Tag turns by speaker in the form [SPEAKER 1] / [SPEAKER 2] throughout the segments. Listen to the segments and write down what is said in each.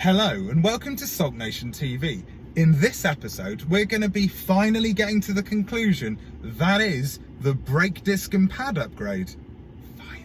[SPEAKER 1] Hello and welcome to SULKNATIONtv. In this episode, we're going to be finally getting to the conclusion, that is, the brake disc and pad upgrade. Finally.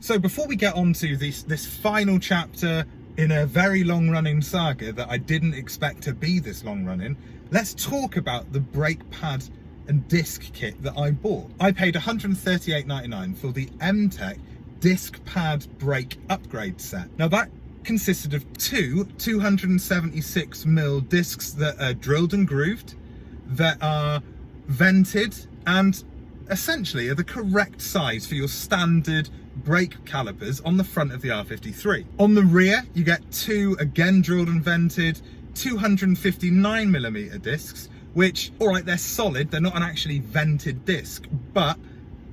[SPEAKER 1] So before we get on to this final chapter in a very long running saga that I didn't expect to be this long running, let's talk about the brake pad and disc kit that I bought. I paid $138.99 for the Mtec disc pad brake upgrade set. Now that consisted of two 276mm discs that are drilled and grooved, that are vented and essentially are the correct size for your standard brake calipers on the front of the R53. On the rear, you get two, again drilled and vented, 259mm discs, which, all right, they're solid, they're not an actually vented disc, but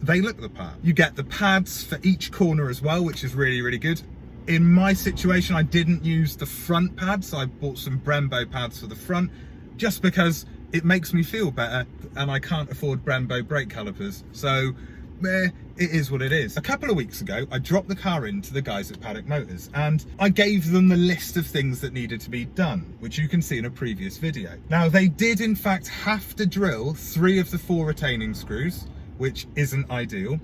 [SPEAKER 1] they look the part. You get the pads for each corner as well, which is really, really good. In my situation, I didn't use the front pads. I bought some Brembo pads for the front, just because it makes me feel better, and I can't afford Brembo brake calipers. So, it is what it is. A couple of weeks ago, I dropped the car in to the guys at Paddock Motors, and I gave them the list of things that needed to be done, which you can see in a previous video. Now, they did in fact have to drill 3 of the 4 retaining screws, which isn't ideal.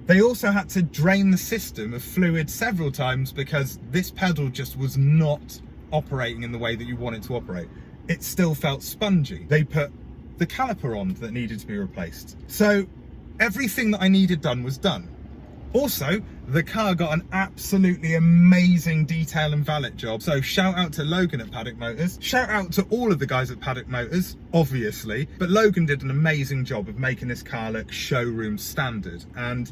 [SPEAKER 1] They also had to drain the system of fluid several times because this pedal just was not operating in the way that you want it to operate. It still felt spongy. They put the caliper on that needed to be replaced. So everything that I needed done was done. Also, the car got an absolutely amazing detail and valet job. So shout out to Logan at Paddock Motors. Shout out to all of the guys at Paddock Motors, obviously. But Logan did an amazing job of making this car look showroom standard. And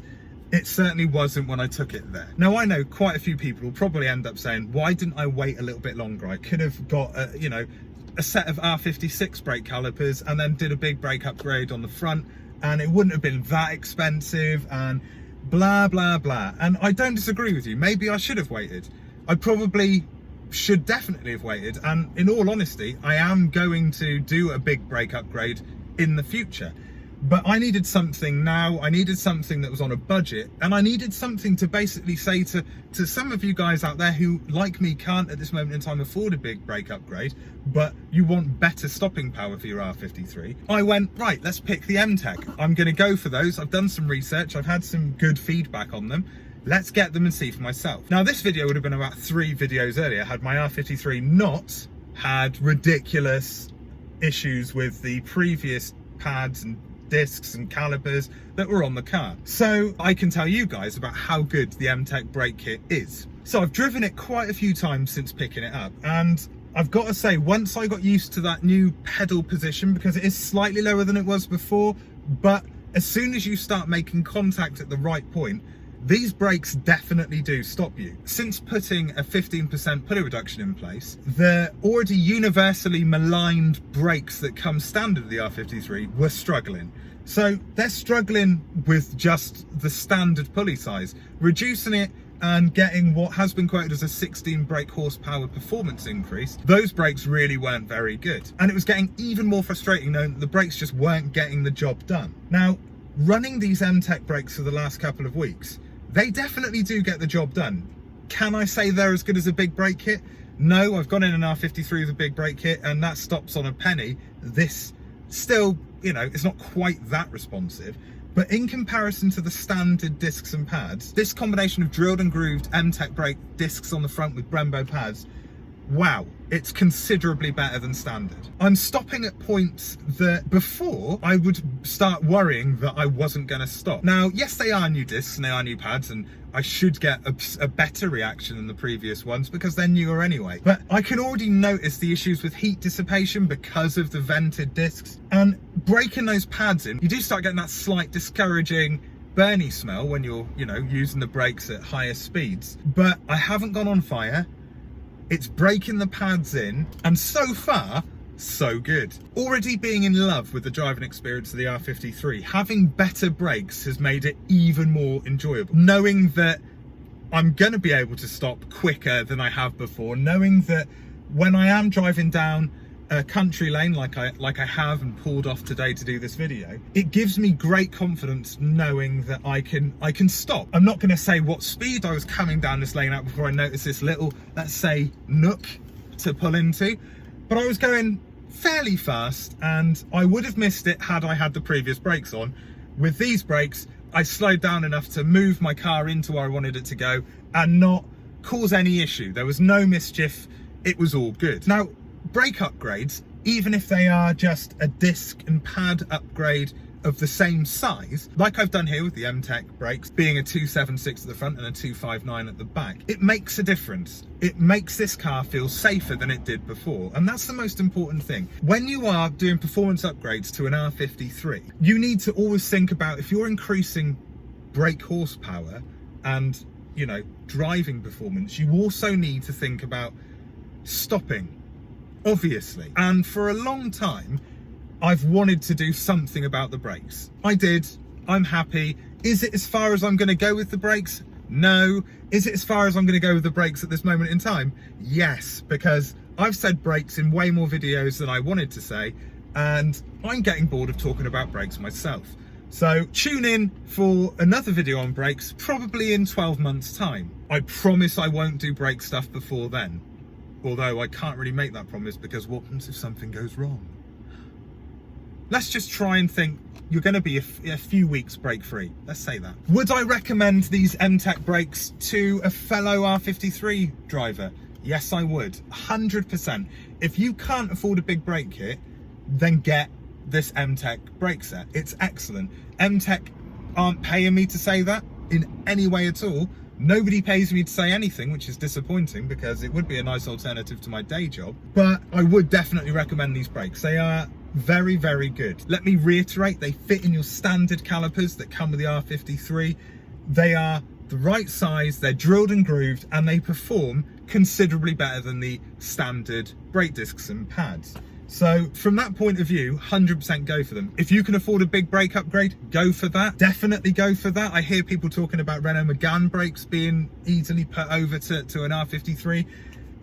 [SPEAKER 1] it certainly wasn't when I took it there. Now, I know quite a few people will probably end up saying, why didn't I wait a little bit longer? I could have got, a set of R56 brake calipers and then did a big brake upgrade on the front, and it wouldn't have been that expensive and blah, blah, blah. And I don't disagree with you. Maybe I should have waited. I probably should definitely have waited. And in all honesty, I am going to do a big brake upgrade in the future. But I needed something now. I needed something that was on a budget, and I needed something to basically say to some of you guys out there who, like me, can't at this moment in time afford a big brake upgrade, but you want better stopping power for your R53. I went, right, let's pick the Mtec. I'm going to go for those. I've done some research. I've had some good feedback on them. Let's get them and see for myself. Now, this video would have been about 3 videos earlier had my R53 not had ridiculous issues with the previous pads and discs and calipers that were on the car. So I can tell you guys about how good the Mtec brake kit is. So I've driven it quite a few times since picking it up, and I've got to say, once I got used to that new pedal position, because it is slightly lower than it was before, but as soon as you start making contact at the right point, these brakes definitely do stop you. Since putting a 15% pulley reduction in place, the already universally maligned brakes that come standard with the R53 were struggling. So they're struggling with just the standard pulley size. Reducing it and getting what has been quoted as a 16 brake horsepower performance increase, those brakes really weren't very good. And it was getting even more frustrating knowing that the brakes just weren't getting the job done. Now, running these Mtec brakes for the last couple of weeks, they definitely do get the job done. Can I say they're as good as a big brake kit? No, I've gone in an R53 with a big brake kit and that stops on a penny. This still, you know, it's not quite that responsive. But in comparison to the standard discs and pads, this combination of drilled and grooved Mtec brake discs on the front with Brembo pads, wow, it's considerably better than standard. I'm stopping at points that before I would start worrying that I wasn't going to stop. Now, yes, they are new discs and they are new pads, and I should get a better reaction than the previous ones because they're newer anyway. But I can already notice the issues with heat dissipation because of the vented discs. And breaking those pads in, you do start getting that slight discouraging burny smell when you're, you know, using the brakes at higher speeds. But I haven't gone on fire. It's breaking the pads in, and so far, so good. Already being in love with the driving experience of the R53, having better brakes has made it even more enjoyable. Knowing that I'm gonna be able to stop quicker than I have before, knowing that when I am driving down a country lane like I have and pulled off today to do this video, it gives me great confidence knowing that I can stop. I'm not going to say what speed I was coming down this lane at before I noticed this little, let's say, nook to pull into, but I was going fairly fast and I would have missed it had I had the previous brakes on. With these brakes, I slowed down enough to move my car into where I wanted it to go and not cause any issue. There was no mischief. It was all good. Now, brake upgrades, even if they are just a disc and pad upgrade of the same size, like I've done here with the Mtec brakes, being a 276 at the front and a 259 at the back, it makes a difference. It makes this car feel safer than it did before, and that's the most important thing. When you are doing performance upgrades to an R53, you need to always think about, if you're increasing brake horsepower and, you know, driving performance, you also need to think about stopping, obviously. And for a long time, I've wanted to do something about the brakes. I did. I'm happy. Is it as far as I'm going to go with the brakes? No. Is it as far as I'm going to go with the brakes at this moment in time? Yes, because I've said brakes in way more videos than I wanted to say, and I'm getting bored of talking about brakes myself. So tune in for another video on brakes, probably in 12 months' time. I promise I won't do brake stuff before then. Although I can't really make that promise, because what happens if something goes wrong? Let's just try and think you're going to be a few weeks brake free. Let's say that. Would I recommend these Mtec brakes to a fellow R53 driver? Yes, I would. 100%. If you can't afford a big brake kit, then get this Mtec brake set. It's excellent. Mtec aren't paying me to say that in any way at all. Nobody pays me to say anything, which is disappointing because it would be a nice alternative to my day job. But I would definitely recommend these brakes. They are very, very good. Let me reiterate, they fit in your standard calipers that come with the R53. They are the right size, they're drilled and grooved, and they perform considerably better than the standard brake discs and pads. So from that point of view, 100% go for them. If you can afford a big brake upgrade, go for that. Definitely go for that. I hear people talking about Renault Megane brakes being easily put over to an R53.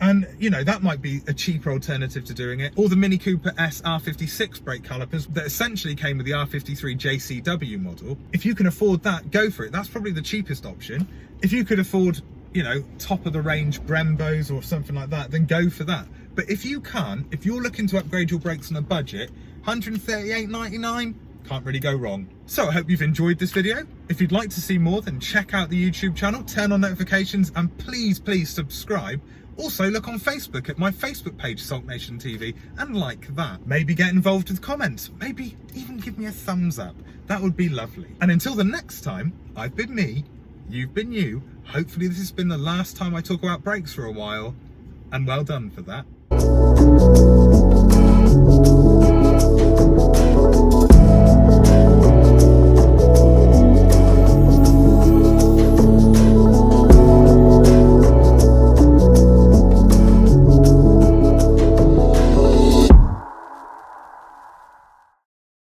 [SPEAKER 1] And, you know, that might be a cheaper alternative to doing it. Or the Mini Cooper S R56 brake calipers that essentially came with the R53 JCW model. If you can afford that, go for it. That's probably the cheapest option. If you could afford, you know, top of the range Brembos or something like that, then go for that. But if you can't, if you're looking to upgrade your brakes on a budget, $138.99, can't really go wrong. So I hope you've enjoyed this video. If you'd like to see more, then check out the YouTube channel, turn on notifications, and please subscribe. Also look on Facebook at my Facebook page, SULKNATIONtv, and like that. Maybe get involved with comments, maybe even give me a thumbs up. That would be lovely. And until the next time, I've been me, you've been you. Hopefully this has been the last time I talk about brakes for a while, and well done for that.